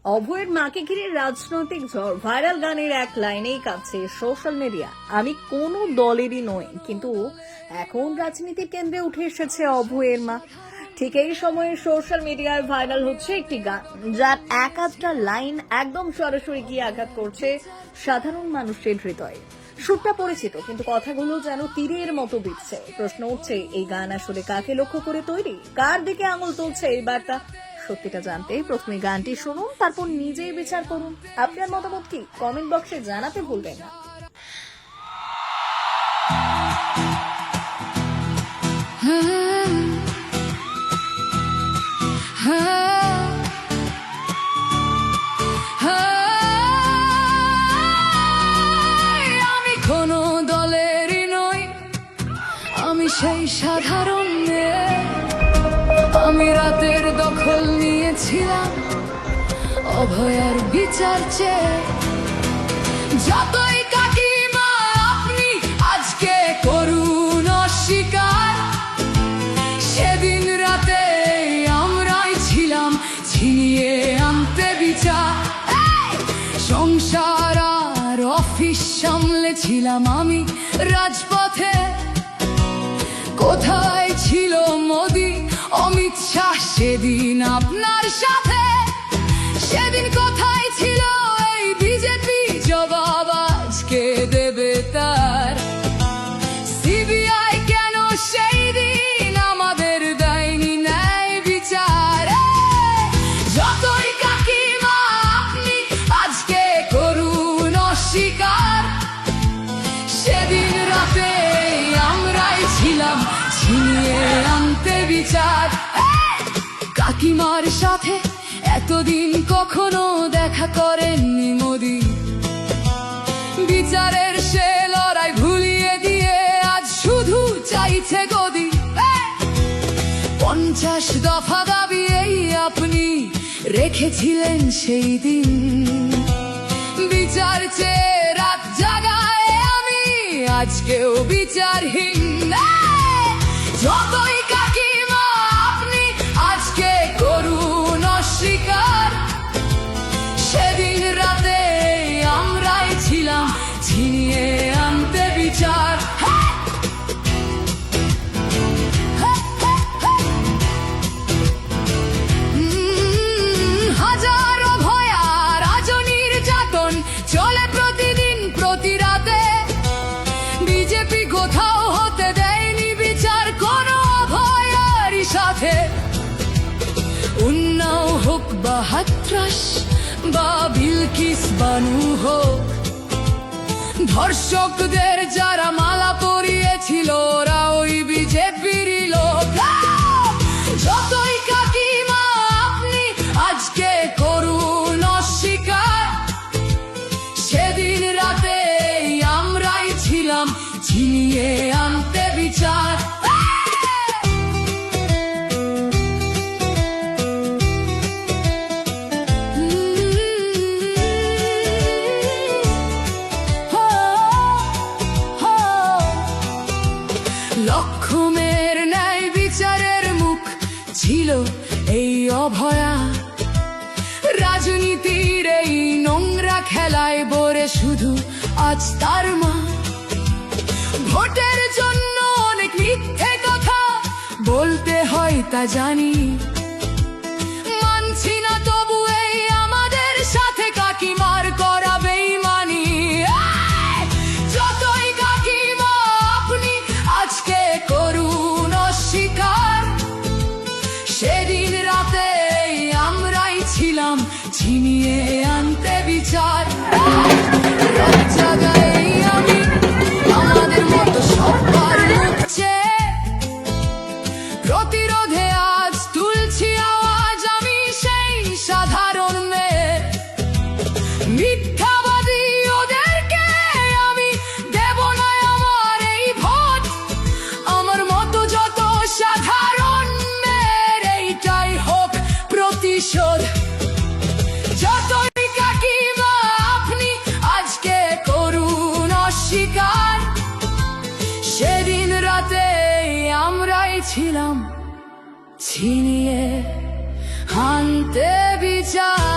অভয়ের মাকে ঘিরে রাজনৈতিক ঝড়, ভাইরাল গানের এক লাইনেই কাঁপছে সোশ্যাল মিডিয়া। আমি কোনো দলেরই নই, কিন্তু এখন রাজনীতির কেন্দ্রে উঠে এসেছে অভয়ের মা। ঠিক এই সময়ে সোশ্যাল মিডিয়ায় ভাইরাল হচ্ছে একটি গান, যার এক আধটা লাইন একদম সরাসরি গিয়ে আঘাত করছে সাধারণ মানুষের হৃদয়ে। সুরটা পরিচিত, কিন্তু কথাগুলো যেন তীরের মতো বিঁধছে। প্রশ্ন উঠছে, এই গান আসলে কাকে লক্ষ্য করে তৈরি, কার দিকে আঙুল তুলছে এই বার্তা? সত্যিটা জানতে প্রথমে গানটি শুনুন, তারপর নিজেই বিচার করুন। আপনার মতামত কি কমেন্ট বক্সে জানাতে ভুলবেন না। আমি কোনো দলেরই নই, আমি সেই সাধারণ মেয়ে। আমি রাতের দখল নিয়েছিলাম অভয়ার বিচার চেয়ে। যতই কাকিমা আপনি আজকে করুন অস্বীকার, সেদিন রাতে আমরাই ছিলাম ছিনিয়ে আনতে বিচার। সংসার আর অফিস সামলেছিলাম আমি রাজপথে। কোথায় ছিল মোদি, অমিত শাহ সেদিন আপনার সাথে? সেদিন কোথায় ছিল এই বিজেপি, জবাব আজকে দেবে তার। সিবিআই কেন সেই দিন আমাদের দেয়নি ন্যায় বিচার? যতই কাকিমা আপনি আজকে করুন অস্বীকার, সেদিন রাতে আমরাই ছিলাম ছিনিয়ে আনতে বিচার। কাকিমার সাথে এতদিন কখনো দেখা করেননি মোদি, বিচারের সে লড়াই ভুলিয়ে দিয়ে আজ শুধু চাইছে গদি। 50 দফা দাবি এই আপনি রেখেছিলেন সেই দিন। বিচার চেয়ে রাত জাগায় আমি আজকেও বিচারহীন। যতই কাকিমা আপনি আজকে করুন অস্বীকার, সেদিন রাতে আমরাই ছিলাম ছিনিয়ে আনতে বিচার। হাজারো ভয়া রাজনীর যাতন চলে প্রতিদিন প্রতি রাতে। বিজেপি কোথাও হতে দেয়নি বিচার কোনো অভয়ারই সাথে। উন্নাও হোক বা হাতরাস বা বিলকিস বানু হোক, ধর্ষকদের যারা মালা পরিয়েছিল ওরা ওই বিজেপিরই লোক। যতই কাকিমা আপনি আজকে করুন অস্বীকার, সেদিন রাতে আমরাই ছিলাম ছিনিয়ে আনতে বিচার। লক্ষ্মণের ন্যায় বিচারের মুখ ছিল এই অভয়া। রাজনীতির এই নোংরা খেলায় বরে শুধু আজ তার মা। ভোটের জন্য অনেক মিথ্যে কথা বলতে হয় তা জানি, মানছি না তবু এই আমাদের সাথে কাকিমার করা বেইমানি। যতই কাকিমা আপনি আজকে করুন অস্বীকার, সেদিন রাতে আমরাই ছিলাম ছিনিয়ে আনতে বিচার। রাত জাগাই আমি আমাদের মতো সবার মুখ চেয়ে। প্রতিরোধে আজ তুলছি আওয়াজ আমি সেই সাধারণ মেয়ে। মিথ্যাবাদী ওদেরকে আমি দেব না আমার এই ভোট। আমার মতো যত সাধারণ মেয়ের এইটাই হোক প্রতিশোধ। যতই কাকিমা আপনি আজকে করুন অস্বীকার, সেদিন রাতে আমরাই ছিলাম ছিনিয়ে আনতে বিচার।